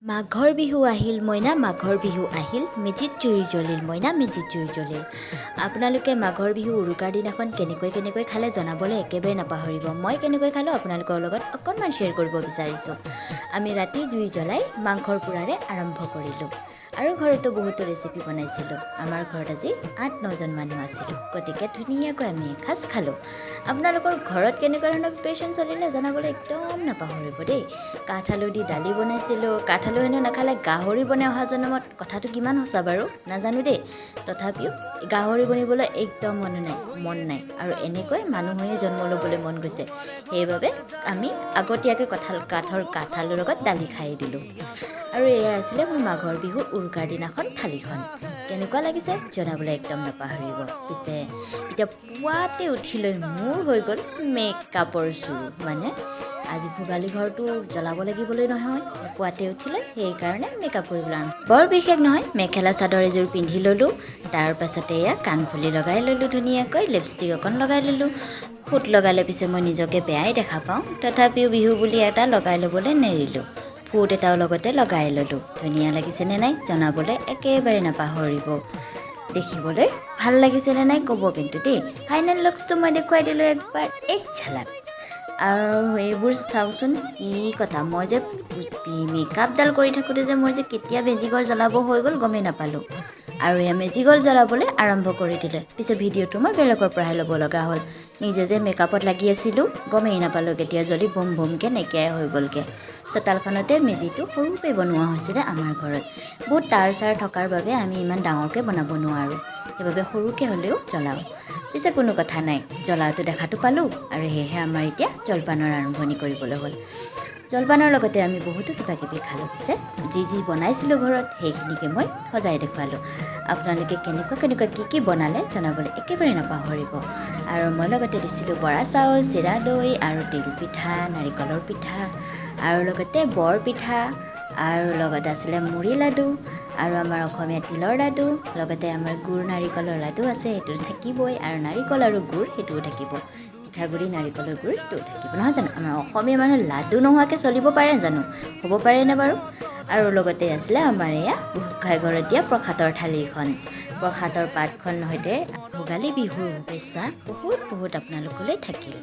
মাঘৰ বিহু আহিল মইনা মাঘৰ বিহু আহিল মেজিত জুই জ্বলিল মইনা মেজিত জুই জ্বলিল। আপোনালোকে মাঘৰ বিহু উৰুকাৰ দিনাখন কেনেকৈ খালে জনাবলৈ একেবাৰে নাপাহৰিব। মই কেনেকৈ খালোঁ আপোনালোকৰ লগত অকণমান শ্বেয়াৰ কৰিব বিচাৰিছোঁ। আমি ৰাতি জুই জ্বলাই মাংসৰ পোৰাৰে আৰম্ভ কৰিলোঁ আৰু ঘৰতো বহুতো ৰেচিপি বনাইছিলোঁ। আমাৰ ঘৰত আজি 8-9জন মানুহ আছিলোঁ, গতিকে ধুনীয়াকৈ আমি এসাঁজ খালোঁ। আপোনালোকৰ ঘৰত কেনেকুৱা ধৰণৰ প্ৰিপেৰেশ্যন চলিলে জনাবলৈ একদম নাপাহৰিব দেই। কাঠআলু দি দালি বনাইছিলোঁ। কাঠআলু হেনো নাখালে গাহৰি বনাই অহা জন্মত, কথাটো কিমান সঁচা বাৰু নাজানো দেই। তথাপিও গাহৰি বনিবলৈ একদম মন নাই আৰু এনেকৈ মানুহ হৈয়ে জন্ম ল'বলৈ মন গৈছে। সেইবাবে আমি আগতীয়াকৈ কাঠআলুৰ লগত দালি খাই দিলোঁ। আৰু এয়া আছিলে মোৰ মাঘৰ বিহুৰ উৰুকাৰ দিনাখন থালিখন। কেনেকুৱা লাগিছে জনাবলৈ একদম নাপাহৰিব। পিছে এতিয়া পুৱাতে উঠি লৈ মোৰ হৈ গ'ল মেকআপৰ চুৰ, মানে আজি ভোগালী ঘৰটো জ্বলাব লাগিবলৈ নহয়, পুৱাতে উঠিলে সেইকাৰণে মেকআপ কৰিবলৈ বৰ বিশেষ নহয়, মেখেলা চাদৰ এযোৰ পিন্ধি ল'লোঁ। তাৰ পাছতে এয়া কাণফুলি লগাই ল'লোঁ, ধুনীয়াকৈ লিপষ্টিক অকণ লগাই ল'লোঁ। ফুট লগালে পিছে মই নিজকে বেয়াই দেখা পাওঁ, তথাপিও বিহু বুলি এটা লগাই ল'বলৈ নেৰিলোঁ। ফুট এটাও লগতে লগাই ল'লোঁ। ধুনীয়া লাগিছেনে নাই জনাবলৈ একেবাৰে নাপাহৰিব। দেখিবলৈ ভাল লাগিছেনে নাই ক'ব কিন্তু দেই। ফাইনেল লুকছটো মই দেখুৱাই দিলোঁ একবাৰ এক ঝলক। আৰু এইবোৰ চাওকচোন কি কথা, মই যে মেকআপডাল কৰি থাকোঁতে যে মোৰ যে কেতিয়া মেজিঘৰ জ্বলাব হৈ গ'ল গমেই নাপালোঁ। আৰু এয়া মেজিঘৰ জ্বলাবলৈ আৰম্ভ কৰি দিলে। পিছে ভিডিঅ'টো মই বেলেগৰ পৰাহে ল'ব লগা হ'ল। নিজে যে মেকআপত লাগি আছিলোঁ গমেই নাপালোঁ কেতিয়া জ্বলি বুম বুমকৈ নাইকিয়াই হৈ গ'লগৈ। চোতালখনতে মেজিটো সৰুকৈ বনোৱা হৈছিলে আমাৰ ঘৰত। বহুত তাঁৰ চাৰ থকাৰ বাবে আমি ইমান ডাঙৰকৈ বনাব নোৱাৰোঁ, সেইবাবে সৰুকৈ হ'লেও জ্বলাওঁ। পিছে কোনো কথা নাই, জ্বলাওঁতে দেখাটো পালোঁ আৰু সেয়েহে আমাৰ এতিয়া জলপানৰ আৰম্ভণি কৰিবলৈ হ'ল। জলপানৰ লগতে আমি বহুতো কিবাকিবি খালোঁ। পিছে যি বনাইছিলোঁ ঘৰত সেইখিনিকে মই সজাই দেখুৱালোঁ। আপোনালোকে কেনেকুৱা কি বনালে জনাবলৈ একেবাৰে নাপাহৰিব। আৰু মই লগতে দিছিলোঁ বৰা চাউল, চিৰা দৈ আৰু তিল পিঠা, নাৰিকলৰ পিঠা আৰু লগতে বৰ পিঠা আৰু লগতে আছিলে মুড়ি লাডু আৰু আমাৰ অসমীয়া তিলৰ লাডু, লগতে আমাৰ গুড় নাৰিকলৰ লাডু আছে, সেইটো থাকিবই, আৰু নাৰিকল আৰু গুড় সেইটোও থাকিব। পিঠাগুড়ি নাৰিকলৰ গুড় সেইটোও থাকিব, নহয় জানো? আমাৰ অসমীয়া মানুহ লাডু নোহোৱাকৈ চলিব পাৰে জানো? হ'ব পাৰেনে বাৰু? আৰু লগতে আছিলে আমাৰ এয়া গোঁসাই ঘৰত দিয়া প্ৰসাদৰ থালিখন। প্ৰসাদৰ পাতখন সৈতে ভোগালী বিহুৰ শুভেচ্ছা বহুত আপোনালোকলৈ থাকিল।